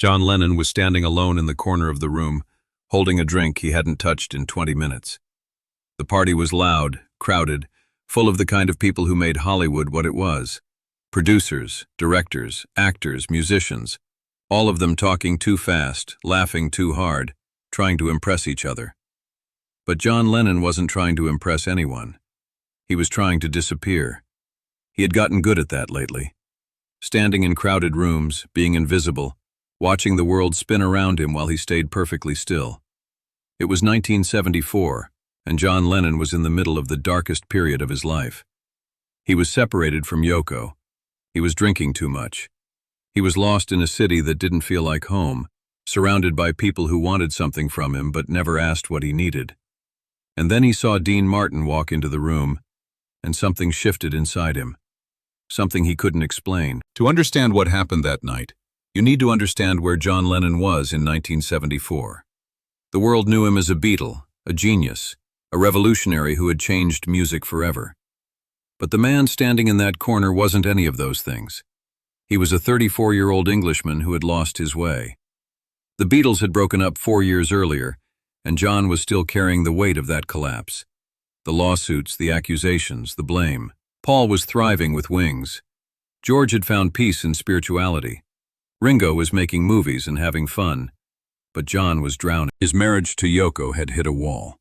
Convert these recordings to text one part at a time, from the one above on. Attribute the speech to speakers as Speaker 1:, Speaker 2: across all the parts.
Speaker 1: John Lennon was standing alone in the corner of the room, holding a drink he hadn't touched in 20 minutes. The party was loud, crowded, full of the kind of people who made Hollywood what it was. Producers, directors, actors, musicians, all of them talking too fast, laughing too hard, trying to impress each other. But John Lennon wasn't trying to impress anyone. He was trying to disappear. He had gotten good at that lately. Standing in crowded rooms, being invisible, watching the world spin around him while he stayed perfectly still. It was 1974, and John Lennon was in the middle of the darkest period of his life. He was separated from Yoko. He was drinking too much. He was lost in a city that didn't feel like home, surrounded by people who wanted something from him but never asked what he needed. And then he saw Dean Martin walk into the room, and something shifted inside him. Something he couldn't explain. To understand what happened that night, you need to understand where John Lennon was in 1974. The world knew him as a Beatle, a genius, a revolutionary who had changed music forever. But the man standing in that corner wasn't any of those things. He was a 34-year-old Englishman who had lost his way. The Beatles had broken up 4 years earlier, and John was still carrying the weight of that collapse. The lawsuits, the accusations, the blame. Paul was thriving with Wings. George had found peace in spirituality. Ringo was making movies and having fun. But John was drowning. His marriage to Yoko had hit a wall.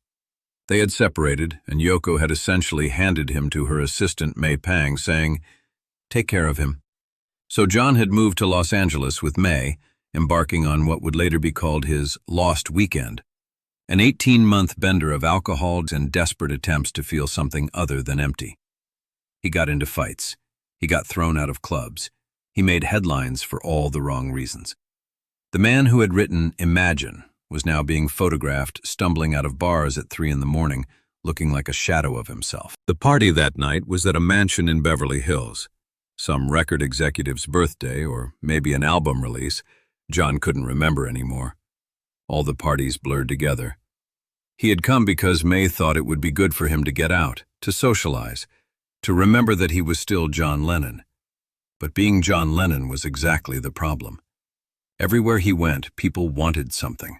Speaker 1: They had separated, and Yoko had essentially handed him to her assistant May Pang, saying, "Take care of him." So John had moved to Los Angeles with May, embarking on what would later be called his lost weekend, an 18-month bender of alcohol and desperate attempts to feel something other than empty. He got into fights. He got thrown out of clubs. He made headlines for all the wrong reasons. The man who had written Imagine was now being photographed stumbling out of bars at 3 in the morning, looking like a shadow of himself. The party that night was at a mansion in Beverly Hills. Some record executive's birthday, or maybe an album release. John couldn't remember anymore. All the parties blurred together. He had come because May thought it would be good for him to get out, to socialize, to remember that he was still John Lennon. But being John Lennon was exactly the problem. Everywhere he went, people wanted something.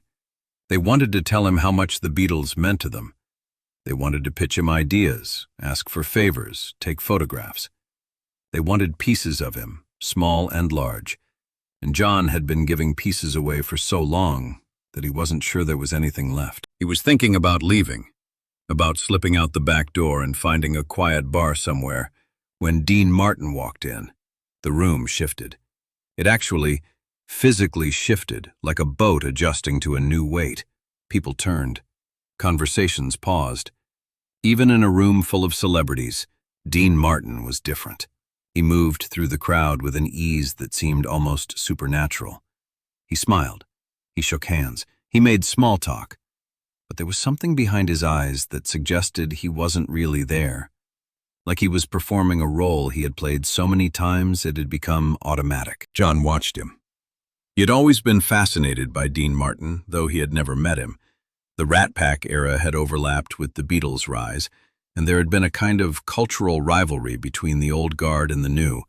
Speaker 1: They wanted to tell him how much the Beatles meant to them. They wanted to pitch him ideas, ask for favors, take photographs. They wanted pieces of him, small and large. And John had been giving pieces away for so long that he wasn't sure there was anything left. He was thinking about leaving, about slipping out the back door and finding a quiet bar somewhere, when Dean Martin walked in. The room shifted. It actually, physically shifted, like a boat adjusting to a new weight. People turned. Conversations paused. Even in a room full of celebrities, Dean Martin was different. He moved through the crowd with an ease that seemed almost supernatural. He smiled. He shook hands. He made small talk. But there was something behind his eyes that suggested he wasn't really there. Like he was performing a role he had played so many times it had become automatic. John watched him. He had always been fascinated by Dean Martin, though he had never met him. The Rat Pack era had overlapped with the Beatles' rise, and there had been a kind of cultural rivalry between the old guard and the new.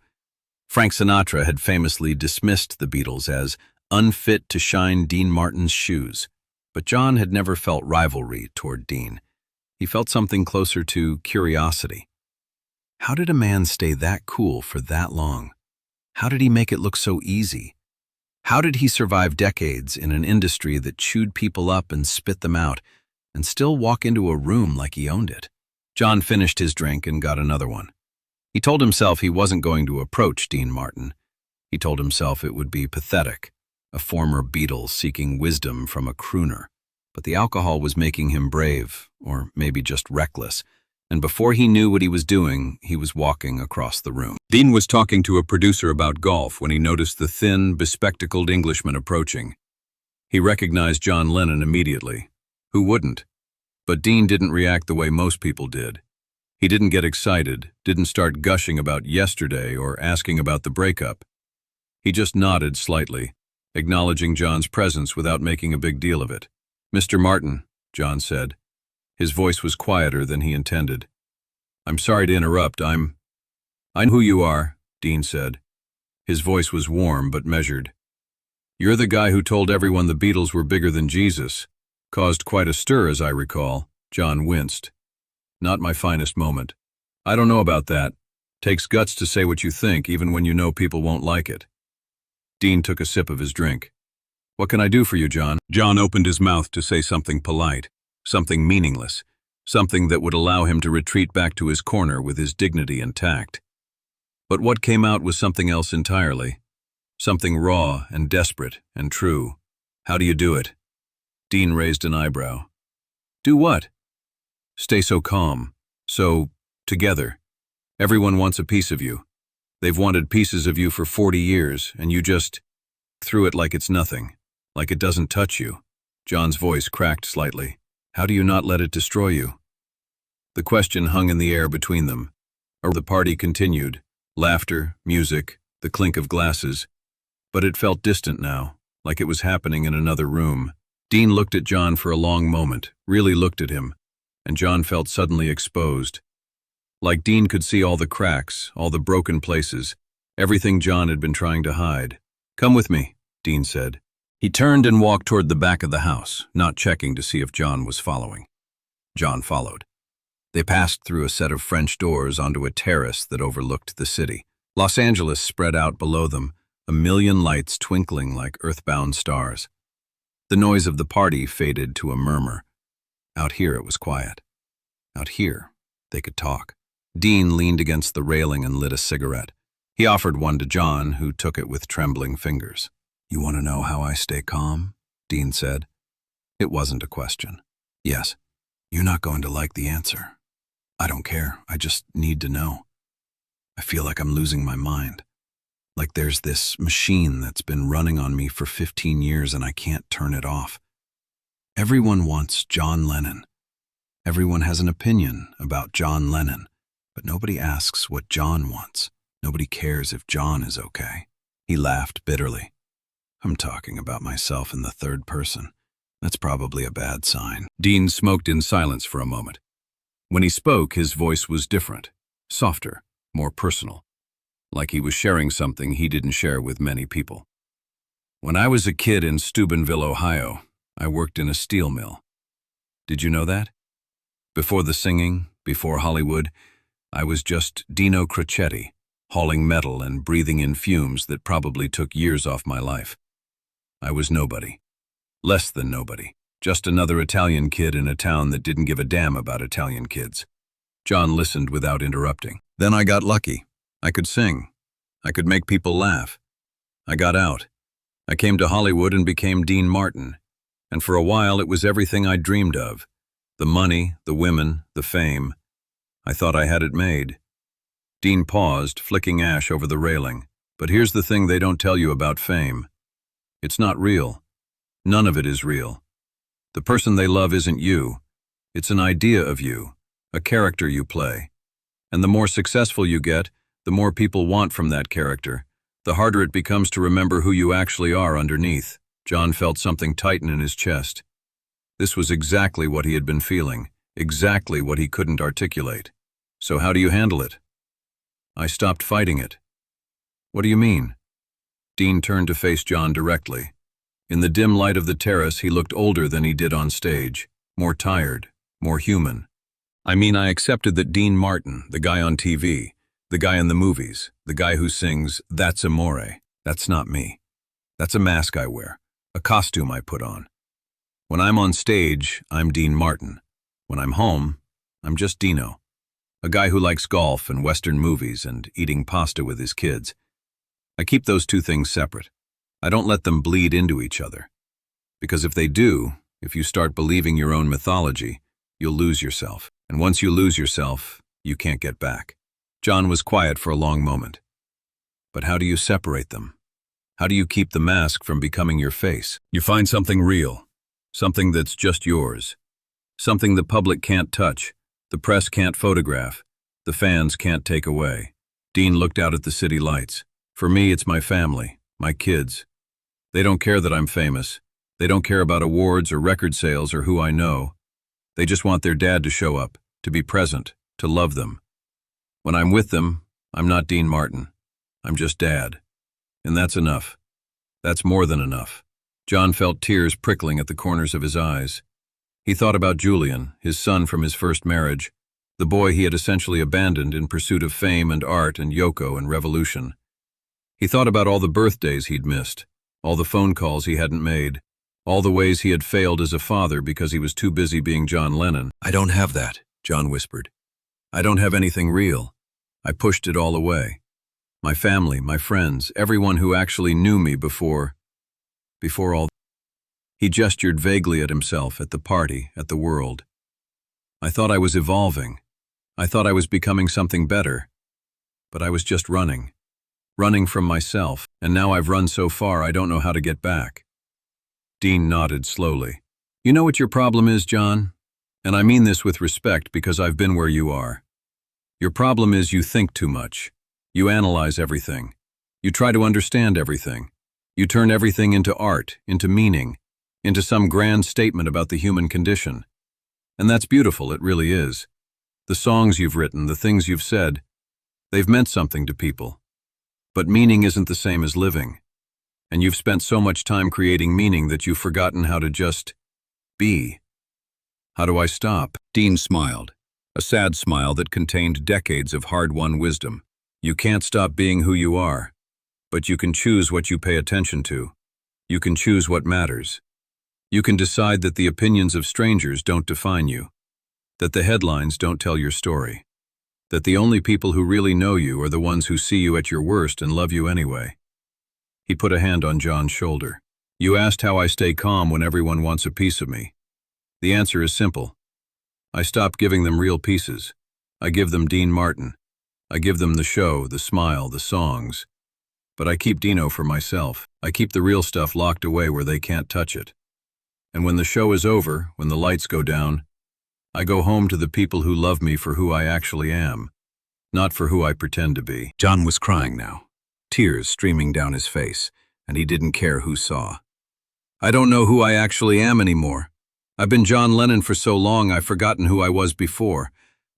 Speaker 1: Frank Sinatra had famously dismissed the Beatles as unfit to shine Dean Martin's shoes, but John had never felt rivalry toward Dean. He felt something closer to curiosity. How did a man stay that cool for that long? How did he make it look so easy? How did he survive decades in an industry that chewed people up and spit them out, and still walk into a room like he owned it? John finished his drink and got another one. He told himself he wasn't going to approach Dean Martin. He told himself it would be pathetic, a former Beatle seeking wisdom from a crooner. But the alcohol was making him brave, or maybe just reckless, and before he knew what he was doing, he was walking across the room. Dean was talking to a producer about golf when he noticed the thin, bespectacled Englishman approaching. He recognized John Lennon immediately. Who wouldn't? But Dean didn't react the way most people did. He didn't get excited, didn't start gushing about yesterday or asking about the breakup. He just nodded slightly, acknowledging John's presence without making a big deal of it. "Mr. Martin," John said. His voice was quieter than he intended. "I'm sorry to interrupt, I know who you are," Dean said. His voice was warm but measured. You're the guy who told everyone the Beatles were bigger than Jesus. Caused quite a stir, as I recall. John winced. Not my finest moment. I don't know about that. Takes guts to say what you think, even when you know people won't like it. Dean took a sip of his drink. What can I do for you, John? John opened his mouth to say something polite, something meaningless, something that would allow him to retreat back to his corner with his dignity intact. But what came out was something else entirely. Something raw and desperate and true. How do you do it? Dean raised an eyebrow. Do what? Stay so calm, so together. Everyone wants a piece of you. They've wanted pieces of you for 40 years, and you just threw it like it's nothing, like it doesn't touch you. John's voice cracked slightly. How do you not let it destroy you? The question hung in the air between them. The party continued. Laughter, music, the clink of glasses. But it felt distant now, like it was happening in another room. Dean looked at John for a long moment, really looked at him, and John felt suddenly exposed. Like Dean could see all the cracks, all the broken places, everything John had been trying to hide. Come with me, Dean said. He turned and walked toward the back of the house, not checking to see if John was following. John followed. They passed through a set of French doors onto a terrace that overlooked the city. Los Angeles spread out below them, a million lights twinkling like earthbound stars. The noise of the party faded to a murmur. Out here it was quiet. Out here, they could talk. Dean leaned against the railing and lit a cigarette. He offered one to John, who took it with trembling fingers. You want to know how I stay calm? Dean said. It wasn't a question. Yes. You're not going to like the answer. I don't care. I just need to know. I feel like I'm losing my mind. Like there's this machine that's been running on me for 15 years and I can't turn it off. Everyone wants John Lennon. Everyone has an opinion about John Lennon, but nobody asks what John wants. Nobody cares if John is okay. He laughed bitterly. I'm talking about myself in the third person. That's probably a bad sign. Dean smoked in silence for a moment. When he spoke, his voice was different, softer, more personal, like he was sharing something he didn't share with many people. When I was a kid in Steubenville, Ohio, I worked in a steel mill. Did you know that? Before the singing, before Hollywood, I was just Dino Crocetti, hauling metal and breathing in fumes that probably took years off my life. I was nobody. Less than nobody. Just another Italian kid in a town that didn't give a damn about Italian kids. John listened without interrupting. Then I got lucky. I could sing. I could make people laugh. I got out. I came to Hollywood and became Dean Martin. And for a while it was everything I dreamed of. The money, the women, the fame. I thought I had it made. Dean paused, flicking ash over the railing. But here's the thing they don't tell you about fame. It's not real. None of it is real. The person they love isn't you. It's an idea of you, a character you play. And the more successful you get, the more people want from that character, the harder it becomes to remember who you actually are underneath. John felt something tighten in his chest. This was exactly what he had been feeling, exactly what he couldn't articulate. So how do you handle it? I stopped fighting it. What do you mean? Dean turned to face John directly. In the dim light of the terrace, he looked older than he did on stage, more tired, more human. I mean, I accepted that Dean Martin, the guy on TV, the guy in the movies, the guy who sings, "That's Amore," that's not me. That's a mask I wear, a costume I put on. When I'm on stage, I'm Dean Martin. When I'm home, I'm just Dino, a guy who likes golf and Western movies and eating pasta with his kids. I keep those two things separate. I don't let them bleed into each other. Because if they do, if you start believing your own mythology, you'll lose yourself. And once you lose yourself, you can't get back. John was quiet for a long moment. But how do you separate them? How do you keep the mask from becoming your face? You find something real, something that's just yours, something the public can't touch, the press can't photograph, the fans can't take away. Dean looked out at the city lights. For me, it's my family, my kids. They don't care that I'm famous. They don't care about awards or record sales or who I know. They just want their dad to show up, to be present, to love them. When I'm with them, I'm not Dean Martin. I'm just Dad. And that's enough. That's more than enough. John felt tears prickling at the corners of his eyes. He thought about Julian, his son from his first marriage, the boy he had essentially abandoned in pursuit of fame and art and Yoko and revolution. He thought about all the birthdays he'd missed, all the phone calls he hadn't made, all the ways he had failed as a father because he was too busy being John Lennon. "I don't have that," John whispered. "I don't have anything real. I pushed it all away. My family, my friends, everyone who actually knew me before all." He gestured vaguely at himself, at the party, at the world. "I thought I was evolving. I thought I was becoming something better. But I was just running from myself, and now I've run so far I don't know how to get back." Dean nodded slowly. "You know what your problem is, John? And I mean this with respect because I've been where you are. Your problem is you think too much. You analyze everything. You try to understand everything. You turn everything into art, into meaning, into some grand statement about the human condition. And that's beautiful, it really is. The songs you've written, the things you've said, they've meant something to people. But meaning isn't the same as living. And you've spent so much time creating meaning that you've forgotten how to just be. How do I stop?" Dean smiled, a sad smile that contained decades of hard-won wisdom. "You can't stop being who you are, but you can choose what you pay attention to. You can choose what matters. You can decide that the opinions of strangers don't define you, that the headlines don't tell your story, that the only people who really know you are the ones who see you at your worst and love you anyway." He put a hand on John's shoulder. "You asked how I stay calm when everyone wants a piece of me. The answer is simple. I stop giving them real pieces. I give them Dean Martin. I give them the show, the smile, the songs. But I keep Dino for myself. I keep the real stuff locked away where they can't touch it. And when the show is over, when the lights go down, I go home to the people who love me for who I actually am, not for who I pretend to be." John was crying now, tears streaming down his face, and he didn't care who saw. "I don't know who I actually am anymore. I've been John Lennon for so long I've forgotten who I was before.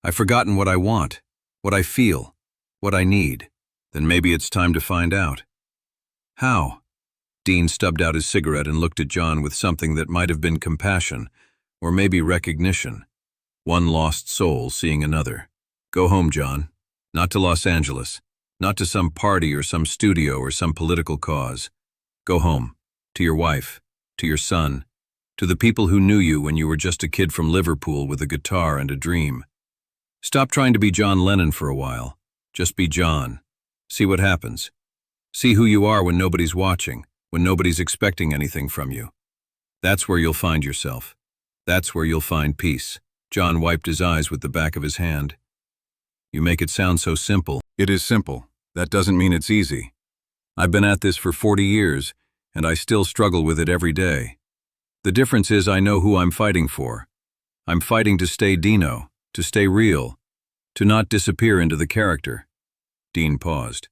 Speaker 1: I've forgotten what I want, what I feel, what I need. Then maybe it's time to find out." "How?" Dean stubbed out his cigarette and looked at John with something that might have been compassion, or maybe recognition. One lost soul seeing another. "Go home, John. Not to Los Angeles. Not to some party or some studio or some political cause. Go home. To your wife. To your son. To the people who knew you when you were just a kid from Liverpool with a guitar and a dream. Stop trying to be John Lennon for a while. Just be John. See what happens. See who you are when nobody's watching, when nobody's expecting anything from you. That's where you'll find yourself. That's where you'll find peace." John wiped his eyes with the back of his hand. "You make it sound so simple." "It is simple. That doesn't mean it's easy. I've been at this for 40 years, and I still struggle with it every day. The difference is I know who I'm fighting for. I'm fighting to stay Dino, to stay real, to not disappear into the character." Dean paused.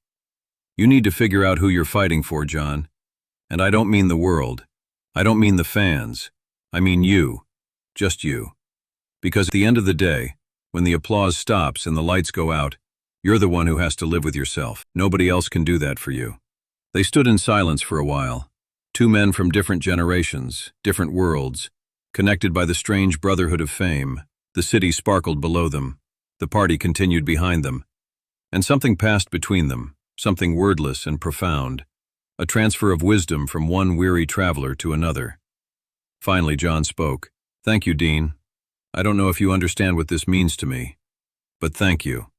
Speaker 1: "You need to figure out who you're fighting for, John. And I don't mean the world. I don't mean the fans. I mean you. Just you. Because at the end of the day, when the applause stops and the lights go out, you're the one who has to live with yourself. Nobody else can do that for you." They stood in silence for a while. Two men from different generations, different worlds, connected by the strange brotherhood of fame. The city sparkled below them. The party continued behind them. And something passed between them, something wordless and profound. A transfer of wisdom from one weary traveler to another. Finally, John spoke. "Thank you, Dean. I don't know if you understand what this means to me, but thank you."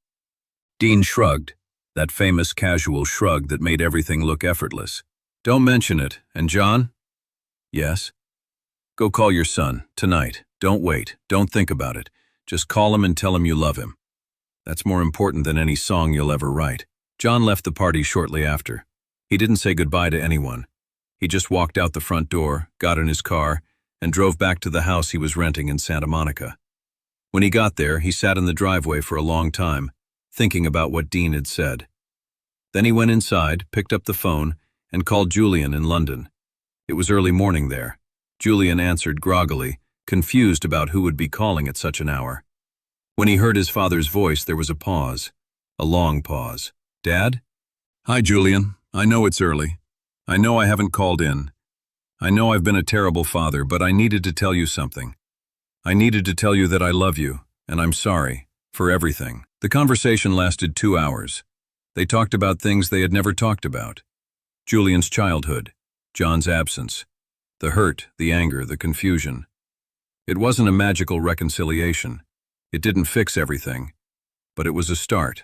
Speaker 1: Dean shrugged, that famous casual shrug that made everything look effortless. "Don't mention it. And John?" "Yes?" "Go call your son, tonight. Don't wait. Don't think about it. Just call him and tell him you love him. That's more important than any song you'll ever write." John left the party shortly after. He didn't say goodbye to anyone. He just walked out the front door, got in his car, and drove back to the house he was renting in Santa Monica. When he got there, he sat in the driveway for a long time, thinking about what Dean had said. Then he went inside, picked up the phone, and called Julian in London. It was early morning there. Julian answered groggily, confused about who would be calling at such an hour. When he heard his father's voice, there was a pause, a long pause. "Dad?" "Hi, Julian. I know it's early. I know I haven't called in. I know I've been a terrible father, but I needed to tell you something. I needed to tell you that I love you, and I'm sorry, for everything." The conversation lasted 2 hours. They talked about things they had never talked about. Julian's childhood, John's absence, the hurt, the anger, the confusion. It wasn't a magical reconciliation. It didn't fix everything. But it was a start,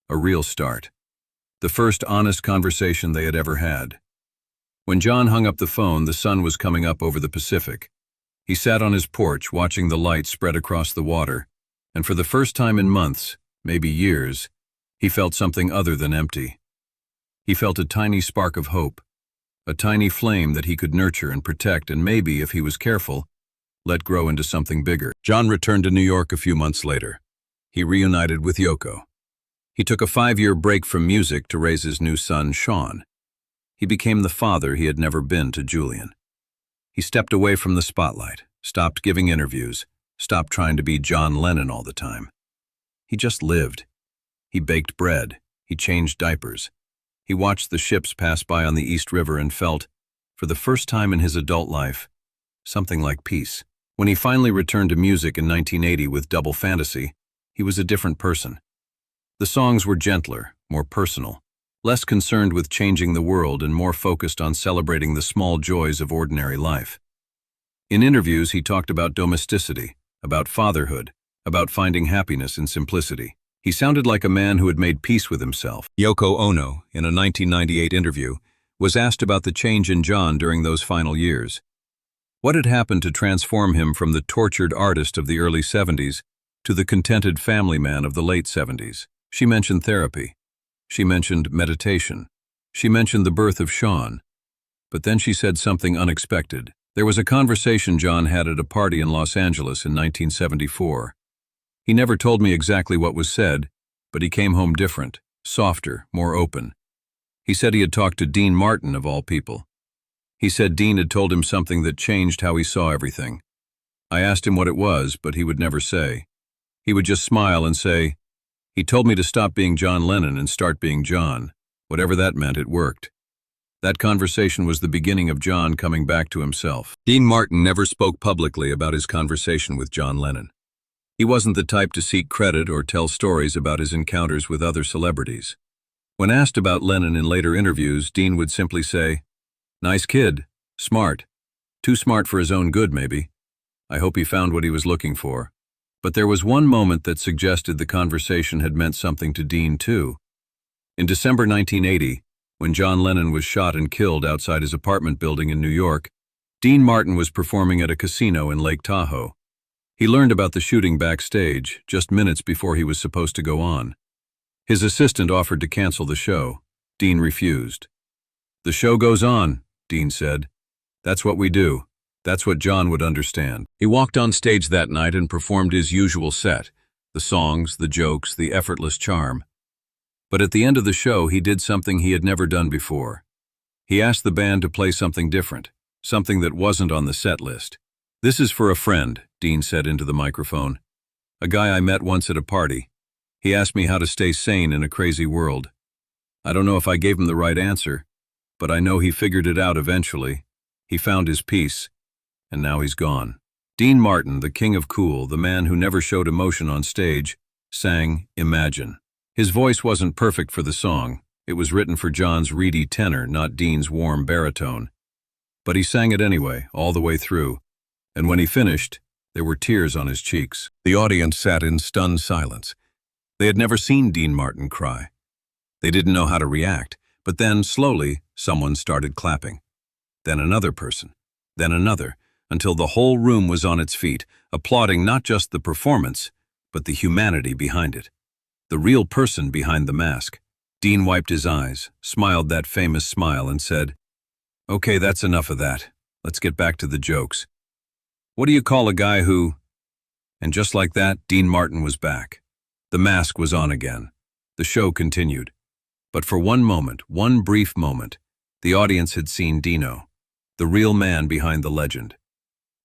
Speaker 1: a real start. The first honest conversation they had ever had. When John hung up the phone, the sun was coming up over the Pacific. He sat on his porch watching the light spread across the water, and for the first time in months, maybe years, he felt something other than empty. He felt a tiny spark of hope, a tiny flame that he could nurture and protect and maybe, if he was careful, let grow into something bigger. John returned to New York a few months later. He reunited with Yoko. He took a 5-year break from music to raise his new son, Sean. He became the father he had never been to Julian. He stepped away from the spotlight, stopped giving interviews, stopped trying to be John Lennon all the time. He just lived. He baked bread. He changed diapers. He watched the ships pass by on the East River and felt, for the first time in his adult life, something like peace. When he finally returned to music in 1980 with Double Fantasy, he was a different person. The songs were gentler, more personal, less concerned with changing the world and more focused on celebrating the small joys of ordinary life. In interviews, he talked about domesticity, about fatherhood, about finding happiness in simplicity. He sounded like a man who had made peace with himself. Yoko Ono, in a 1998 interview, was asked about the change in John during those final years. What had happened to transform him from the tortured artist of the early 70s to the contented family man of the late 70s? She mentioned therapy. She mentioned meditation. She mentioned the birth of Sean. But then she said something unexpected. There was a conversation John had at a party in Los Angeles in 1974. He never told me exactly what was said, but he came home different, softer, more open. He said he had talked to Dean Martin, of all people. He said Dean had told him something that changed how he saw everything. I asked him what it was, but he would never say. He would just smile and say, "He told me to stop being John Lennon and start being John." Whatever that meant, it worked. That conversation was the beginning of John coming back to himself. Dean Martin never spoke publicly about his conversation with John Lennon. He wasn't the type to seek credit or tell stories about his encounters with other celebrities. When asked about Lennon in later interviews, Dean would simply say, "Nice kid, smart. Too smart for his own good, maybe. I hope he found what he was looking for." But there was one moment that suggested the conversation had meant something to Dean, too. In December 1980, when John Lennon was shot and killed outside his apartment building in New York, Dean Martin was performing at a casino in Lake Tahoe. He learned about the shooting backstage, just minutes before he was supposed to go on. His assistant offered to cancel the show. Dean refused. "The show goes on," Dean said. "That's what we do. That's what John would understand." He walked on stage that night and performed his usual set, the songs, the jokes, the effortless charm. But at the end of the show, he did something he had never done before. He asked the band to play something different, something that wasn't on the set list. "This is for a friend," Dean said into the microphone. "A guy I met once at a party. He asked me how to stay sane in a crazy world. I don't know if I gave him the right answer, but I know he figured it out eventually. He found his peace, and now he's gone." Dean Martin, the king of cool, the man who never showed emotion on stage, sang Imagine. His voice wasn't perfect for the song. It was written for John's reedy tenor, not Dean's warm baritone. But he sang it anyway, all the way through. And when he finished, there were tears on his cheeks. The audience sat in stunned silence. They had never seen Dean Martin cry. They didn't know how to react, but then, slowly, someone started clapping. Then another person. Then another, until the whole room was on its feet, applauding not just the performance, but the humanity behind it. The real person behind the mask. Dean wiped his eyes, smiled that famous smile, and said, "Okay, that's enough of that. Let's get back to the jokes. What do you call a guy who—" And just like that, Dean Martin was back. The mask was on again. The show continued. But for one moment, one brief moment, the audience had seen Dino, the real man behind the legend.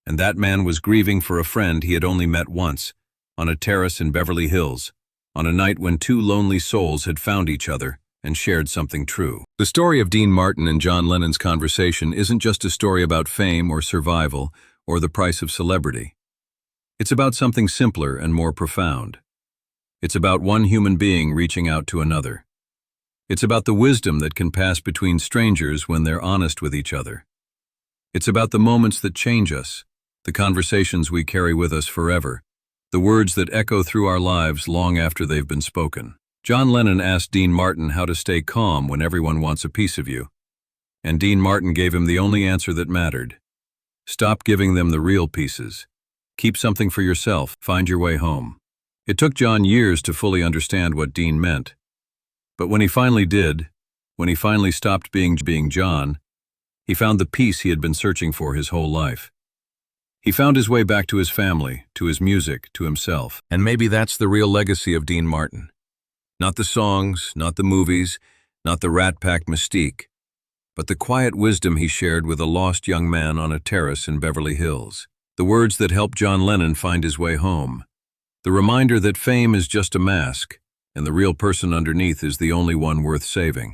Speaker 1: And that man was grieving for a friend he had only met once, on a terrace in Beverly Hills, on a night when two lonely souls had found each other and shared something true. The story of Dean Martin and John Lennon's conversation isn't just a story about fame or survival or the price of celebrity. It's about something simpler and more profound. It's about one human being reaching out to another. It's about the wisdom that can pass between strangers when they're honest with each other. It's about the moments that change us, the conversations we carry with us forever, the words that echo through our lives long after they've been spoken. John Lennon asked Dean Martin how to stay calm when everyone wants a piece of you. And Dean Martin gave him the only answer that mattered. Stop giving them the real pieces. Keep something for yourself. Find your way home. It took John years to fully understand what Dean meant. But when he finally did, when he finally stopped being John, he found the peace he had been searching for his whole life. He found his way back to his family, to his music, to himself. And maybe that's the real legacy of Dean Martin. Not the songs, not the movies, not the Rat Pack mystique, but the quiet wisdom he shared with a lost young man on a terrace in Beverly Hills. The words that helped John Lennon find his way home. The reminder that fame is just a mask, and the real person underneath is the only one worth saving.